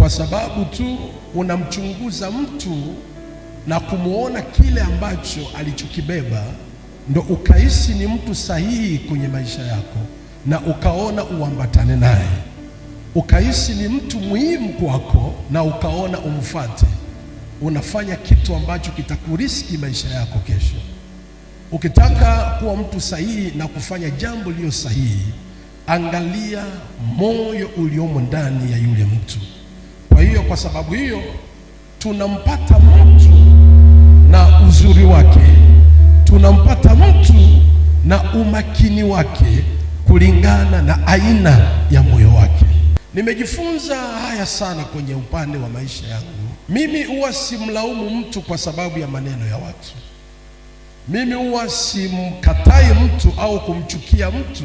kwa sababu tu unamchunguza mtu na kumuona kile ambacho alichokibeba, ndo ukahisi ni mtu sahihi kwenye maisha yako na ukaona uambatane naye. Ukahisi ni mtu muhimu kwako na ukaona umfuate. Unafanya kitu ambacho kitakuriski maisha yako kesho. Ukitaka kuwa mtu sahihi na kufanya jambo lililo sahihi, angalia moyo uliomo ndani ya yule mtu. Kwa hiyo, kwa sababu hiyo tunampata mtu na uzuri wake, tunampata mtu na umakini wake kulingana na aina ya moyo wake. Nimejifunza haya sana kwenye upande wa maisha yangu. Mimi huwa simlaumu mtu kwa sababu ya maneno ya watu. Mimi huwa simkatai mtu au kumchukia mtu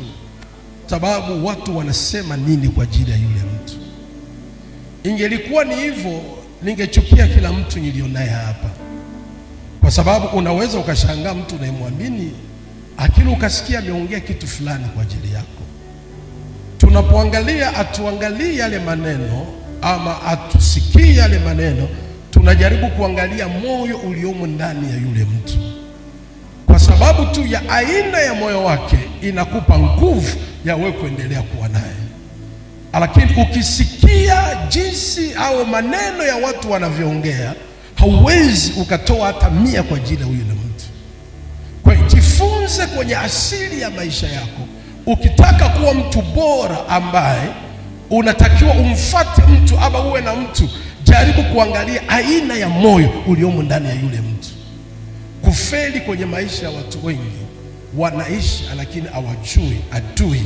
sababu watu wanasema nini kwa ajili ya yule mtu. Ingelikuwa ni hivyo, ningechukia kila mtu nilionaye hapa, kwa sababu unaweza ukashangaa mtu unayemwamini lakini ukasikia ameongea kitu fulani kwa ajili yako. Tunapoangalia, atuangalie yale maneno ama atusikie yale maneno, tunajaribu kuangalia moyo uliomo ndani ya yule mtu, kwa sababu tu ya aina ya moyo wake inakupa nguvu ya wewe kuendelea kuwa naye. Lakini ukisikia jinsi au maneno ya watu wanavyoongea, hauwezi ukatoa hata 100 kwa ajili ya yule mtu. Kwa hiyo jifunze kwenye asili ya maisha yako. Ukitaka kuwa mtu bora ambaye unatakiwa umfuate mtu ama uwe na mtu, jaribu kuangalia aina ya moyo uliomo ndani ya yule mtu. Kufeli kwenye maisha ya watu wengi, wanaishi lakini hawajui adui